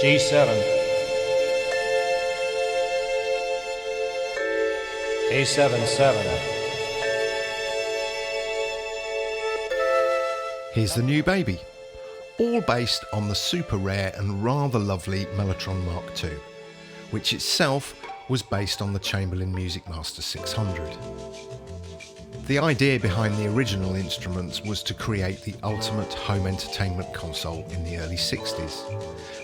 G7, A7-7. Here's the new baby, all based on the super rare and rather lovely M-Tron Mark II, which itself was based on the Chamberlin Music Master 600. The idea behind the original instruments was to create the ultimate home entertainment console in the early 60s,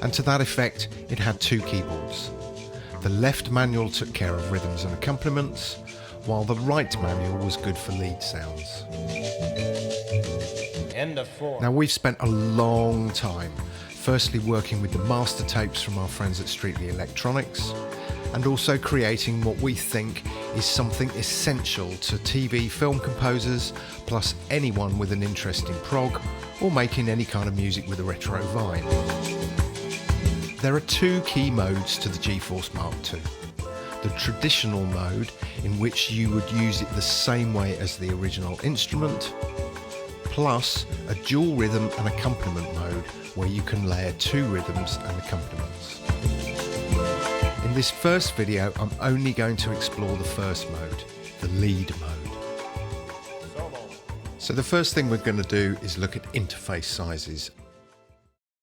and to that effect it had two keyboards. The left manual took care of rhythms and accompaniments, while the right manual was good for lead sounds. End of 4. Now we've spent a long time firstly working with the master tapes from our friends at Streetly Electronics, and also creating what we think is something essential to TV film composers, plus anyone with an interest in prog or making any kind of music with a retro vibe. There are two key modes to the GeForce Mark II. The traditional mode, in which you would use it the same way as the original instrument, plus a dual rhythm and accompaniment mode where you can layer two rhythms and accompaniments. In this first video, I'm only going to explore the first mode, the lead mode. So the first thing we're going to do is look at interface sizes.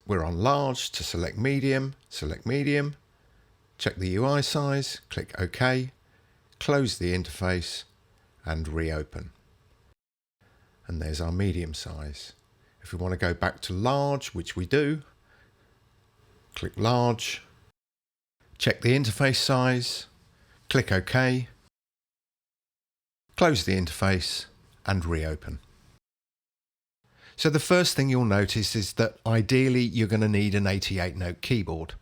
We're on large to select medium, check the UI size, click OK, close the interface and reopen. And there's our medium size. If we want to go back to large, which we do, click large, check the interface size, click OK, close the interface and reopen. So the first thing you'll notice is that ideally you're going to need an 88-note keyboard.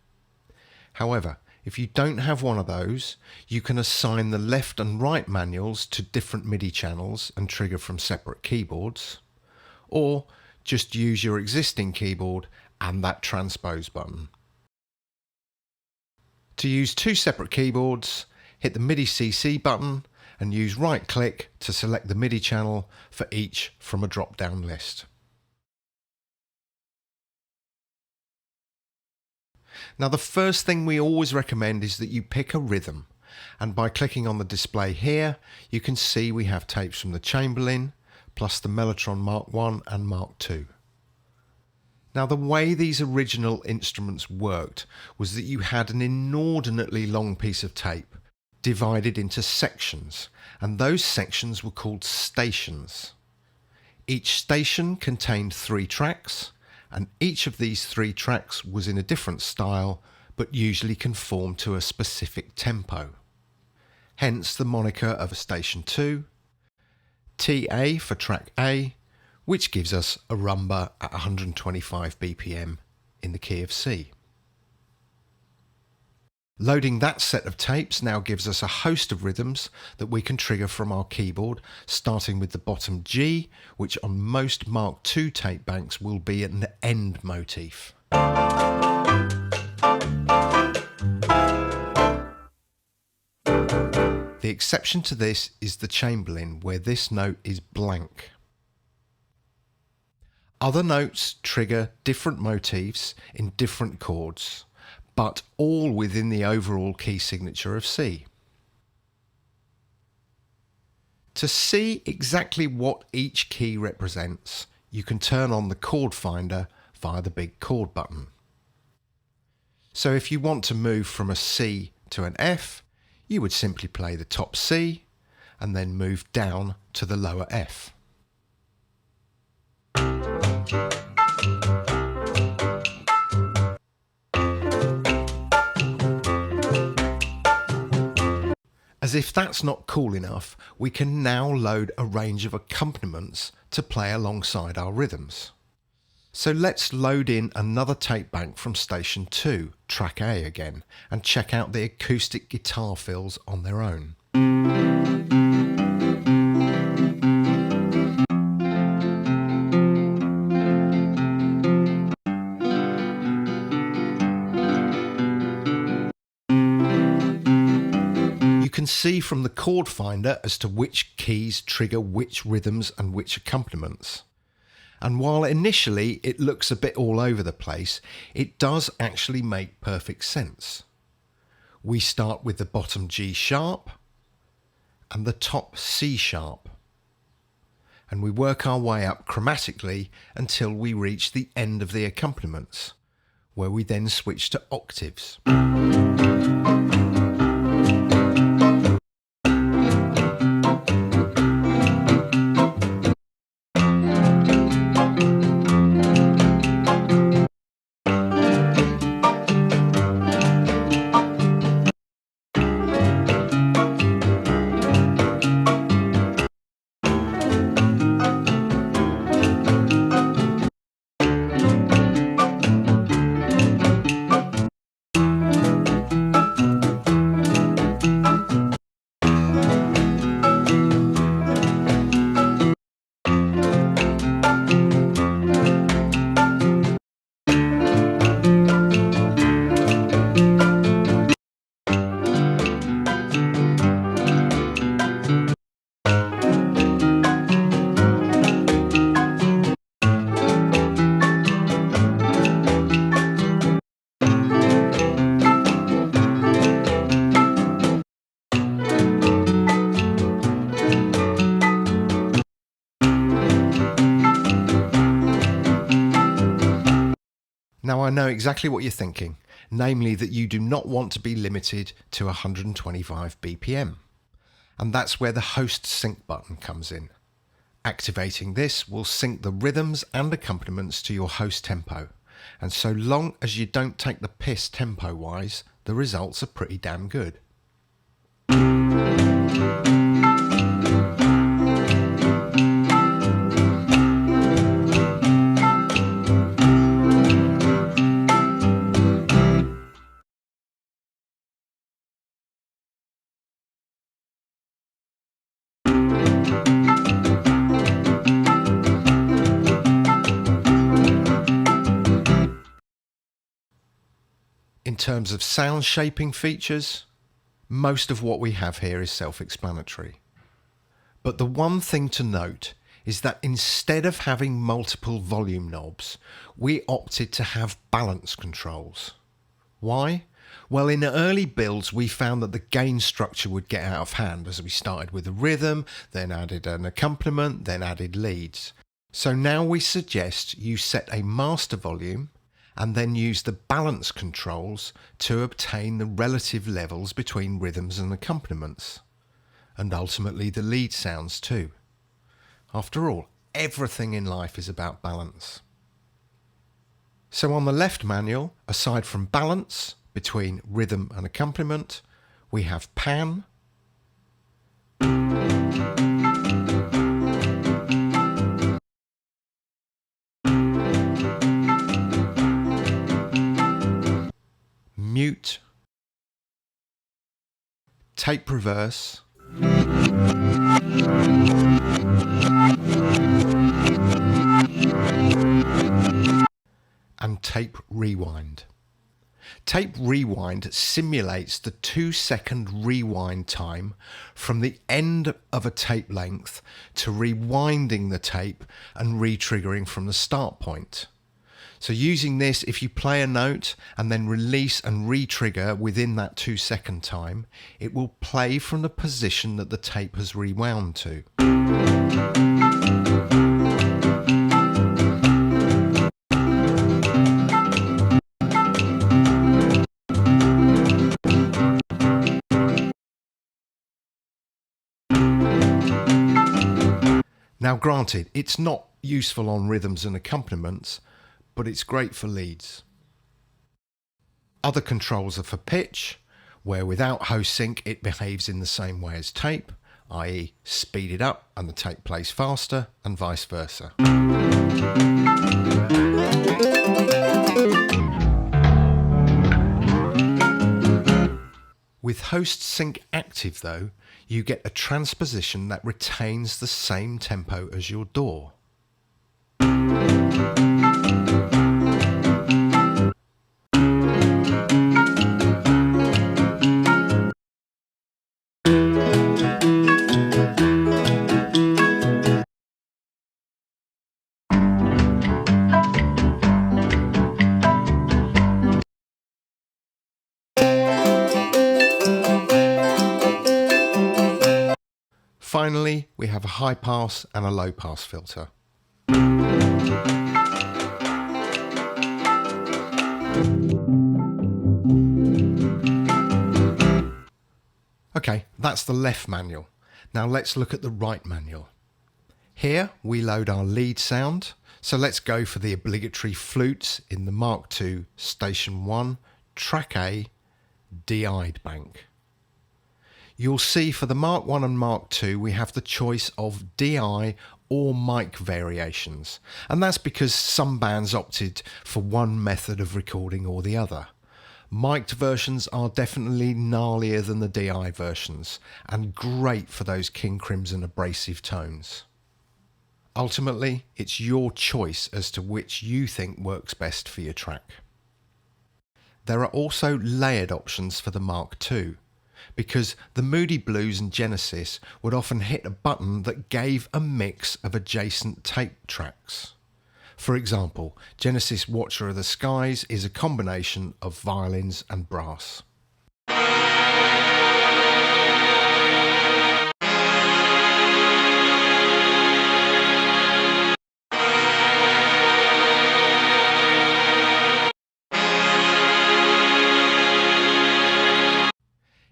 However, if you don't have one of those, you can assign the left and right manuals to different MIDI channels and trigger from separate keyboards, or just use your existing keyboard and that transpose button. To use two separate keyboards, hit the MIDI CC button and use right click to select the MIDI channel for each from a drop-down list. Now the first thing we always recommend is that you pick a rhythm, and by clicking on the display here you can see we have tapes from the Chamberlin plus the M-Tron Mark I and Mark II. Now the way these original instruments worked was that you had an inordinately long piece of tape divided into sections, and those sections were called stations. Each station contained 3 tracks, and each of these 3 tracks was in a different style but usually conformed to a specific tempo. Hence the moniker of a station 2, TA for track A, which gives us a rumba at 125 BPM in the key of C. Loading that set of tapes now gives us a host of rhythms that we can trigger from our keyboard, starting with the bottom G, which on most Mark II tape banks will be an end motif. The exception to this is the Chamberlin, where this note is blank. Other notes trigger different motifs in different chords, but all within the overall key signature of C. To see exactly what each key represents, you can turn on the chord finder via the big chord button. So if you want to move from a C to an F, you would simply play the top C and then move down to the lower F. As if that's not cool enough, we can now load a range of accompaniments to play alongside our rhythms. So let's load in another tape bank from station 2, track A again, and check out the acoustic guitar fills on their own. You can see from the chord finder as to which keys trigger which rhythms and which accompaniments. And while initially it looks a bit all over the place, it does actually make perfect sense. We start with the bottom G sharp and the top C sharp, and we work our way up chromatically until we reach the end of the accompaniments, where we then switch to octaves. Now I know exactly what you're thinking, namely that you do not want to be limited to 125 BPM. And that's where the host sync button comes in. Activating this will sync the rhythms and accompaniments to your host tempo. And so long as you don't take the piss tempo wise, the results are pretty damn good. In terms of sound shaping features, most of what we have here is self-explanatory. But the one thing to note is that instead of having multiple volume knobs, we opted to have balance controls. Why? Well, in early builds, we found that the gain structure would get out of hand as we started with a rhythm, then added an accompaniment, then added leads. So now we suggest you set a master volume and then use the balance controls to obtain the relative levels between rhythms and accompaniments, and ultimately the lead sounds too. After all, everything in life is about balance. So on the left manual, aside from balance between rhythm and accompaniment, we have pan, mute, tape reverse, and tape rewind. Tape rewind simulates the 2-second rewind time from the end of a tape length to rewinding the tape and re-triggering from the start point. So using this, if you play a note and then release and re-trigger within that 2-second time, it will play from the position that the tape has rewound to. Now granted, it's not useful on rhythms and accompaniments, but it's great for leads. Other controls are for pitch, where without host sync it behaves in the same way as tape, i.e. speed it up and the tape plays faster, and vice versa. With host sync active though, you get a transposition that retains the same tempo as your DAW. finally, we have a high pass and a low pass filter. Okay, that's the left manual. Now let's look at the right manual. Here we load our lead sound, so let's go for the obligatory flutes in the Mark II Station 1 Track A DI'd bank. You'll see for the Mark I and Mark II we have the choice of DI or mic variations, and that's because some bands opted for one method of recording or the other. Mic'd versions are definitely gnarlier than the DI versions and great for those King Crimson abrasive tones. Ultimately, it's your choice as to which you think works best for your track. There are also layered options for the Mark II, because the Moody Blues and Genesis would often hit a button that gave a mix of adjacent tape tracks. For example, Genesis Watcher of the Skies is a combination of violins and brass.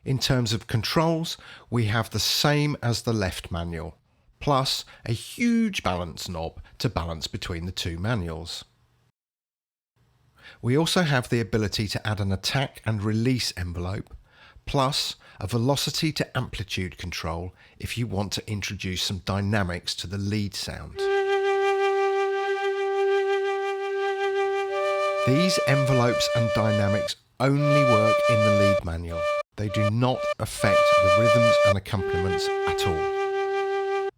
In terms of controls, we have the same as the left manual, plus a huge balance knob to balance between the two manuals. We also have the ability to add an attack and release envelope, plus a velocity to amplitude control if you want to introduce some dynamics to the lead sound. These envelopes and dynamics only work in the lead manual. They do not affect the rhythms and accompaniments at all.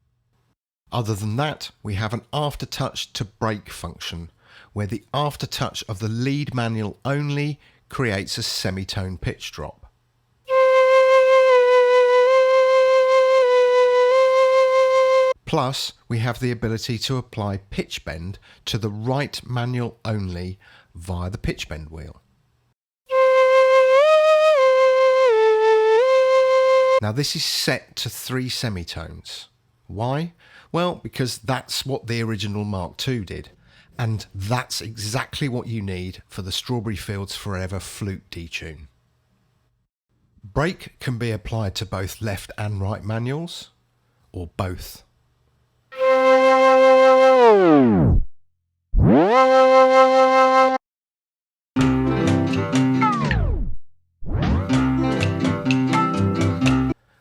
Other than that, we have an aftertouch to break function, where the aftertouch of the lead manual only creates a semitone pitch drop. Plus, we have the ability to apply pitch bend to the right manual only via the pitch bend wheel. Now this is set to 3 semitones. Why? Well, because that's what the original Mark II did, and that's exactly what you need for the Strawberry Fields Forever flute detune. Break can be applied to both left and right manuals, or both.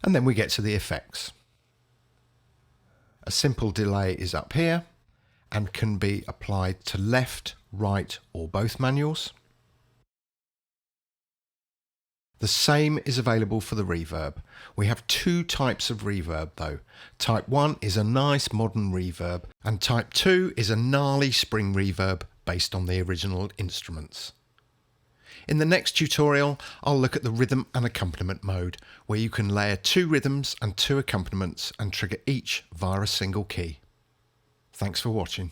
And then we get to the effects. A simple delay is up here and can be applied to left, right or both manuals. The same is available for the reverb. We have 2 types of reverb though. Type 1 is a nice modern reverb and Type 2 is a gnarly spring reverb based on the original instruments. In the next tutorial, I'll look at the rhythm and accompaniment mode, where you can layer 2 rhythms and 2 accompaniments and trigger each via a single key. Thanks for watching.